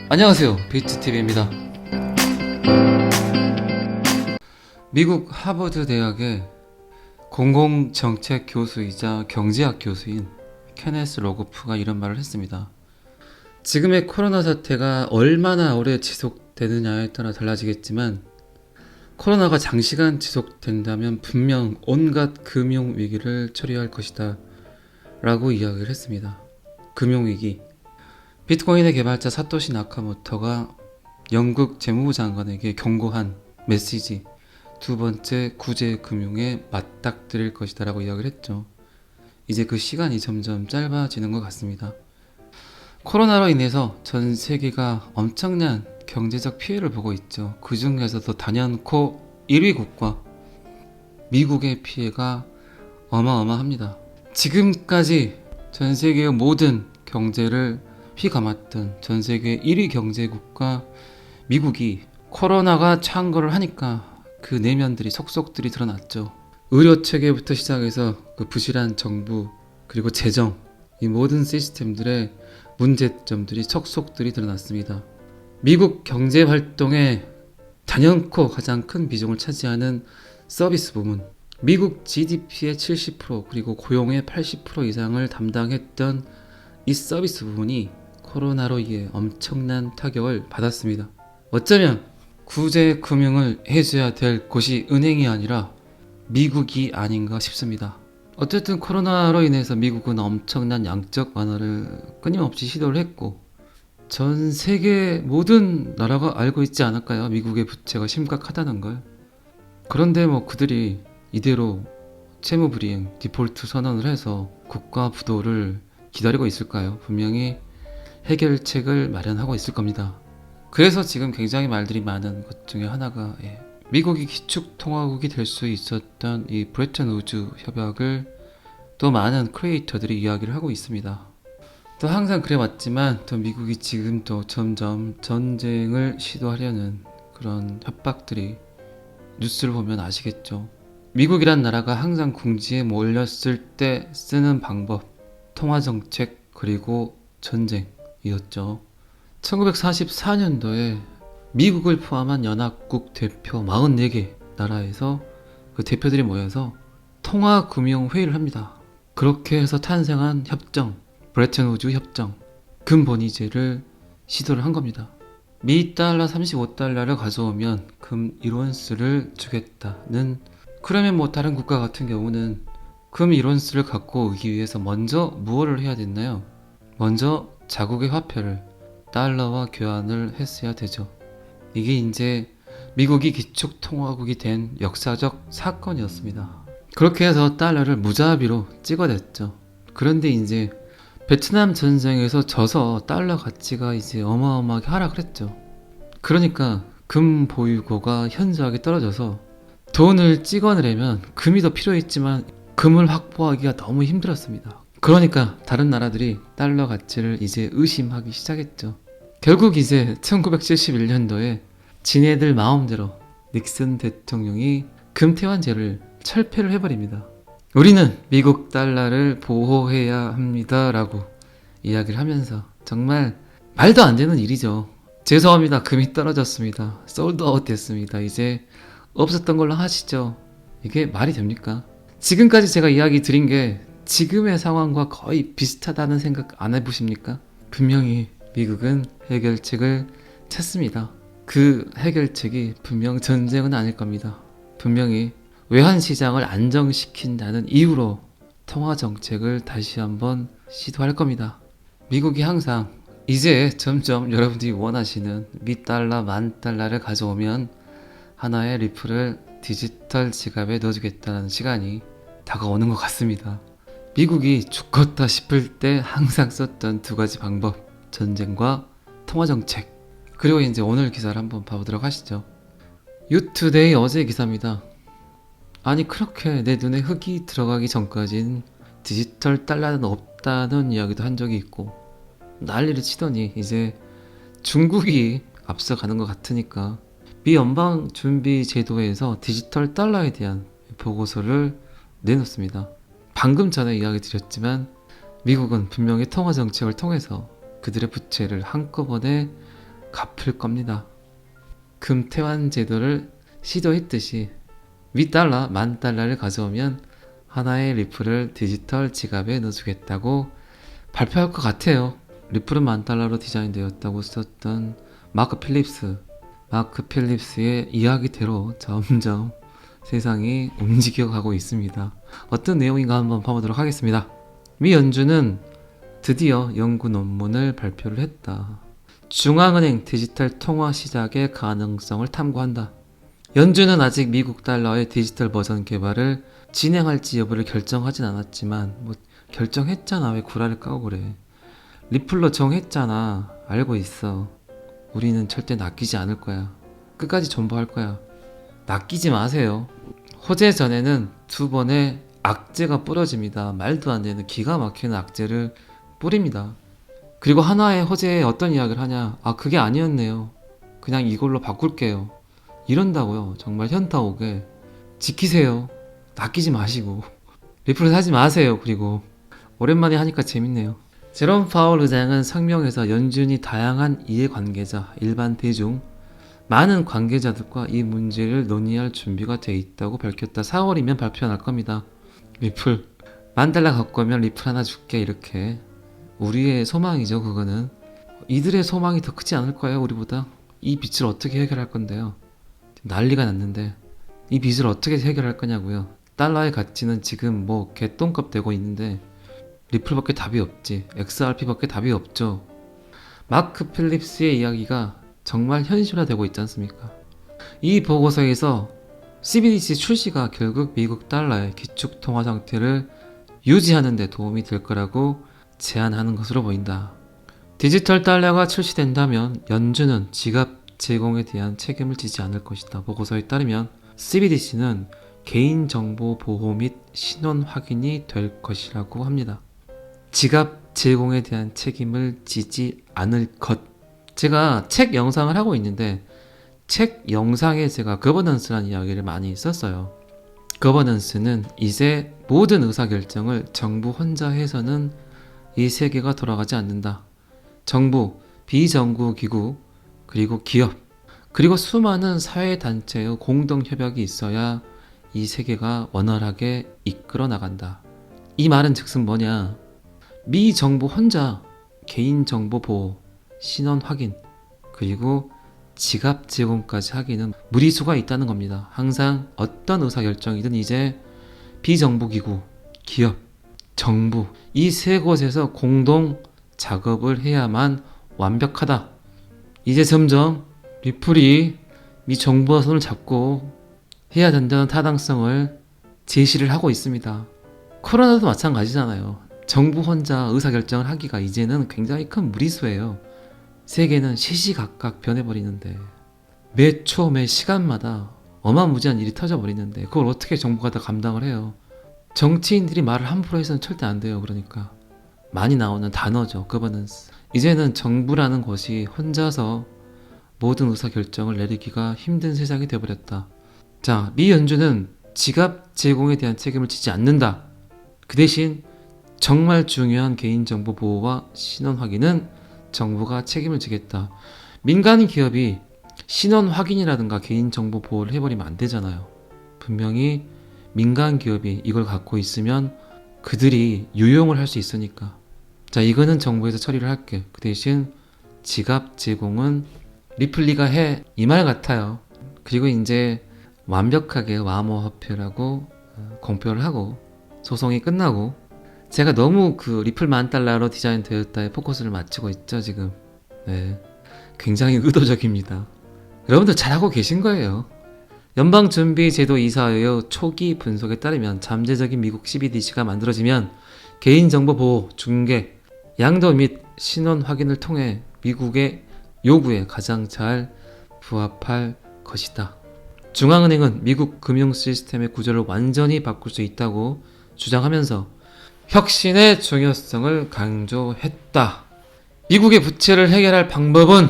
안녕하세요, 비트TV입니다. 미국 하버드 대학의 공공정책 교수이자 경제학 교수인 케네스 로고프가 이런 말을 했습니다. 지금의 코로나 사태가 얼마나 오래 지속되느냐에 따라 달라지겠지만 코로나가 장시간 지속된다면 분명 온갖 금융위기를 초래할 것이다 라고 이야기를 했습니다. 금융위기. 비트코인의 개발자 사토시 나카모토가 영국 재무부 장관에게 경고한 메시지, 두 번째 구제 금융에 맞닥뜨릴 것이다 라고 이야기를 했죠. 이제 그 시간이 점점 짧아지는 것 같습니다. 코로나로 인해서 전 세계가 엄청난 경제적 피해를 보고 있죠. 그 중에서도 단연코 1위 국가 미국의 피해가 어마어마합니다. 지금까지 전 세계의 모든 경제를 휘감았던 전 세계 1위 경제국가 미국이 코로나가 창궐을 하니까 그 내면들이 속속들이 드러났죠. 의료 체계부터 시작해서 그 부실한 정부 그리고 재정, 이 모든 시스템들의 문제점들이 속속들이 드러났습니다. 미국 경제 활동에 단연코 가장 큰 비중을 차지하는 서비스 부문, 미국 GDP의 70% 그리고 고용의 80% 이상을 담당했던 이 서비스 부문이 코로나로 인해 엄청난 타격을 받았습니다. 어쩌면 구제 금융을 해줘야 될 곳이 은행이 아니라 미국이 아닌가 싶습니다. 어쨌든 코로나로 인해서 미국은 엄청난 양적 완화를 끊임없이 시도를 했고 전 세계 모든 나라가 알고 있지 않을까요? 미국의 부채가 심각하다는 걸. 그런데 그들이 이대로 채무불이행, 디폴트 선언을 해서 국가 부도를 기다리고 있을까요? 분명히 해결책을 마련하고 있을 겁니다. 그래서 지금 굉장히 말들이 많은 것 중에 하나가 미국이 기축통화국이 될 수 있었던 이 브레튼 우즈 협약을 또 많은 크리에이터들이 이야기를 하고 있습니다. 또 항상 그래왔지만 또 미국이 지금 또 점점 전쟁을 시도하려는 그런 협박들이 뉴스를 보면 아시겠죠. 미국이란 나라가 항상 궁지에 몰렸을 때 쓰는 방법, 통화정책 그리고 전쟁이었죠. 1944년도에 미국을 포함한 연합국 대표 44개 나라에서 그 대표들이 모여서 통화금융회의를 합니다. 그렇게 해서 탄생한 협정, 브레튼 우즈 협정, 금본위제를 시도를 한 겁니다. 미 달러 35달러를 가져오면 금 1온스를 주겠다는. 그러면 다른 국가 같은 경우는 금 1온스를 갖고 오기 위해서 먼저 무엇을 해야 됐나요? 먼저 자국의 화폐를 달러와 교환을 했어야 되죠. 이게 이제 미국이 기축통화국이 된 역사적 사건이었습니다. 그렇게 해서 달러를 무자비로 찍어냈죠. 그런데 이제 베트남 전쟁에서 져서 달러 가치가 이제 어마어마하게 하락을 했죠. 그러니까 금 보유고가 현저하게 떨어져서 돈을 찍어내려면 금이 더 필요했지만 금을 확보하기가 너무 힘들었습니다. 그러니까 다른 나라들이 달러 가치를 이제 의심하기 시작했죠. 결국 이제 1971년도에 지네들 마음대로 닉슨 대통령이 금태환제를 철폐를 해버립니다. 우리는 미국 달러를 보호해야 합니다 라고 이야기를 하면서 정말 말도 안 되는 일이죠. 죄송합니다. 금이 떨어졌습니다. 솔드아웃 됐습니다. 이제 없었던 걸로 하시죠. 이게 말이 됩니까? 지금까지 제가 이야기 드린 게 지금의 상황과 거의 비슷하다는 생각 안 해보십니까? 분명히 미국은 해결책을 찾습니다. 그 해결책이 분명 전쟁은 아닐 겁니다. 분명히 외환시장을 안정시킨다는 이유로 통화정책을 다시 한번 시도할 겁니다. 미국이 항상 이제 점점 여러분들이 원하시는 미달러, 만달러를 가져오면 하나의 리플을 디지털 지갑에 넣어주겠다는 시간이 다가오는 것 같습니다. 미국이 죽겠다 싶을 때 항상 썼던 두 가지 방법, 전쟁과 통화정책. 그리고 이제 오늘 기사를 한번 봐보도록 하시죠. 유투데이 어제 기사입니다. 아니 그렇게 내 눈에 흙이 들어가기 전까진 디지털 달러는 없다는 이야기도 한 적이 있고 난리를 치더니 이제 중국이 앞서가는 것 같으니까 미 연방준비제도에서 디지털 달러에 대한 보고서를 내놓습니다. 방금 전에 이야기 드렸지만 미국은 분명히 통화정책을 통해서 그들의 부채를 한꺼번에 갚을 겁니다. 금태환 제도를 시도했듯이 $1, $10,000를 가져오면 하나의 리플을 디지털 지갑에 넣어주겠다고 발표할 것 같아요. 리플은 $10,000로 디자인되었다고 썼던 마크 필립스의 이야기대로 점점 세상이 움직여가고 있습니다. 어떤 내용인가 한번 봐보도록 하겠습니다. 미 연준은 드디어 연구 논문을 발표를 했다. 중앙은행 디지털 통화 시작의 가능성을 탐구한다. 연준은 아직 미국 달러의 디지털 버전 개발을 진행할지 여부를 결정하진 않았지만 결정했잖아. 왜 구라를 까고 그래. 리플로 정했잖아. 알고 있어. 우리는 절대 낚이지 않을 거야. 끝까지 존버할 거야. 낚이지 마세요. 호재 전에는 2번의 악재가 뿌려집니다. 말도 안 되는 기가 막히는 악재를 뿌립니다. 그리고 하나의 호재에 어떤 이야기를 하냐. 그게 아니었네요. 그냥 이걸로 바꿀게요. 이런다고요. 정말 현타 오게. 지키세요. 낚이지 마시고. 리플을 사지 마세요. 그리고 오랜만에 하니까 재밌네요. 제롬 파월 의장은 성명에서 연준이 다양한 이해관계자, 일반 대중, 많은 관계자들과 이 문제를 논의할 준비가 돼 있다고 밝혔다. 4월이면 발표 날 겁니다. 리플 $10,000 갖고 오면 리플 하나 줄게. 이렇게. 우리의 소망이죠. 그거는 이들의 소망이 더 크지 않을 거예요. 우리보다. 이 빚을 어떻게 해결할 건데요. 난리가 났는데 이 빚을 어떻게 해결할 거냐고요. 달러의 가치는 지금 개똥값 되고 있는데 리플밖에 답이 없지. XRP밖에 답이 없죠. 마크 필립스의 이야기가 정말 현실화되고 있지 않습니까? 이 보고서에서 CBDC 출시가 결국 미국 달러의 기축통화 상태를 유지하는 데 도움이 될 거라고 제안하는 것으로 보인다. 디지털 달러가 출시된다면 연준은 지갑 제공에 대한 책임을 지지 않을 것이다. 보고서에 따르면 CBDC는 개인정보 보호 및 신원 확인이 될 것이라고 합니다. 지갑 제공에 대한 책임을 지지 않을 것. 제가 책 영상을 하고 있는데 책 영상에 제가 거버넌스라는 이야기를 많이 썼어요. 거버넌스는 이제 모든 의사결정을 정부 혼자 해서는 이 세계가 돌아가지 않는다. 정부, 비정부기구, 그리고 기업, 그리고 수많은 사회단체의 공동협약이 있어야 이 세계가 원활하게 이끌어 나간다. 이 말은 즉슨 뭐냐? 미 정부 혼자 개인정보 보호, 신원 확인, 그리고 지갑 제공까지 하기는 무리수가 있다는 겁니다. 항상 어떤 의사결정이든 이제 비정부기구, 기업, 정부 이 세 곳에서 공동 작업을 해야만 완벽하다. 이제 점점 리플이 미 정부와 손을 잡고 해야 된다는 타당성을 제시를 하고 있습니다. 코로나도 마찬가지잖아요. 정부 혼자 의사결정을 하기가 이제는 굉장히 큰 무리수예요. 세계는 시시각각 변해버리는데 매 초, 매 시간마다 어마무지한 일이 터져버리는데 그걸 어떻게 정부가 다 감당을 해요. 정치인들이 말을 함부로 해서는 절대 안 돼요. 그러니까 많이 나오는 단어죠. 거버넌스. 이제는 정부라는 것이 혼자서 모든 의사결정을 내리기가 힘든 세상이 되어버렸다. 자, 미 연준은 지갑 제공에 대한 책임을 지지 않는다. 그 대신 정말 중요한 개인정보 보호와 신원 확인은 정부가 책임을 지겠다. 민간 기업이 신원 확인이라든가 개인정보 보호를 해버리면 안 되잖아요. 분명히 민간 기업이 이걸 갖고 있으면 그들이 유용을 할 수 있으니까. 자, 이거는 정부에서 처리를 할게. 그 대신 지갑 제공은 리플리가 해. 이 말 같아요. 그리고 이제 완벽하게 암호화폐라고 공표를 하고 소송이 끝나고 제가 너무 그 리플 $10,000로 디자인되었다에 포커스를 맞추고 있죠 지금. 네, 굉장히 의도적입니다. 여러분들 잘하고 계신 거예요. 연방준비제도 이사회의 초기 분석에 따르면 잠재적인 미국 CBDC가 만들어지면 개인정보 보호, 중개, 양도 및 신원 확인을 통해 미국의 요구에 가장 잘 부합할 것이다. 중앙은행은 미국 금융 시스템의 구조를 완전히 바꿀 수 있다고 주장하면서 혁신의 중요성을 강조했다. 미국의 부채를 해결할 방법은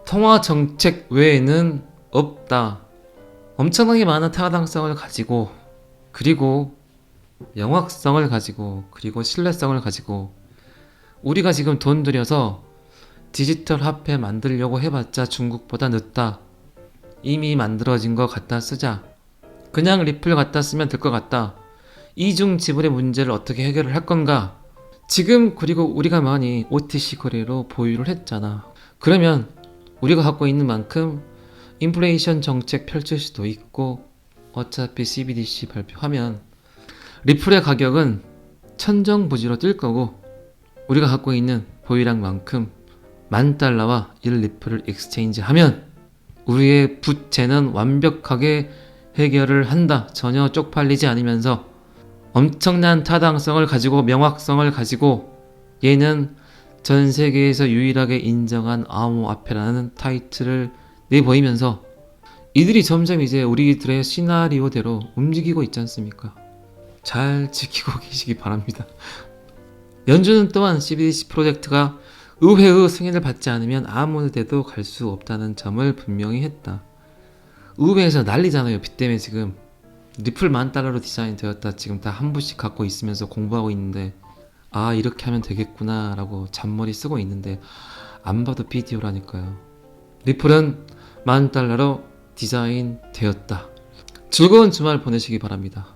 통화 정책 외에는 없다. 엄청나게 많은 타당성을 가지고 그리고 영확성을 가지고 그리고 신뢰성을 가지고 우리가 지금 돈 들여서 디지털 화폐 만들려고 해봤자 중국보다 늦다. 이미 만들어진 거 갖다 쓰자. 그냥 리플 갖다 쓰면 될 것 같다. 이중 지불의 문제를 어떻게 해결을 할 건가? 지금 그리고 우리가 많이 OTC 거래로 보유를 했잖아. 그러면 우리가 갖고 있는 만큼 인플레이션 정책 펼칠 수도 있고 어차피 CBDC 발표하면 리플의 가격은 천정부지로 뛸 거고 우리가 갖고 있는 보유량만큼 $10,000와 1리플을 익스체인지 하면 우리의 부채는 완벽하게 해결을 한다. 전혀 쪽팔리지 않으면서 엄청난 타당성을 가지고 명확성을 가지고 얘는 전 세계에서 유일하게 인정한 암호화폐라는 타이틀을 내보이면서 이들이 점점 이제 우리들의 시나리오대로 움직이고 있지 않습니까? 잘 지키고 계시기 바랍니다. 연준은 또한 CBDC 프로젝트가 의회의 승인을 받지 않으면 아무 데도 갈 수 없다는 점을 분명히 했다. 의회에서 난리잖아요. 빚 때문에 지금 리플 $10,000로 디자인되었다. 지금 다 한 부씩 갖고 있으면서 공부하고 있는데 아 이렇게 하면 되겠구나 라고 잔머리 쓰고 있는데 안 봐도 비디오라니까요. 리플은 $10,000로 디자인 되었다. 즐거운 주말 보내시기 바랍니다.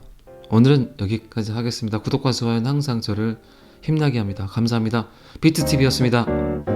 오늘은 여기까지 하겠습니다. 구독과 좋아요는 항상 저를 힘나게 합니다. 감사합니다. 비트TV였습니다.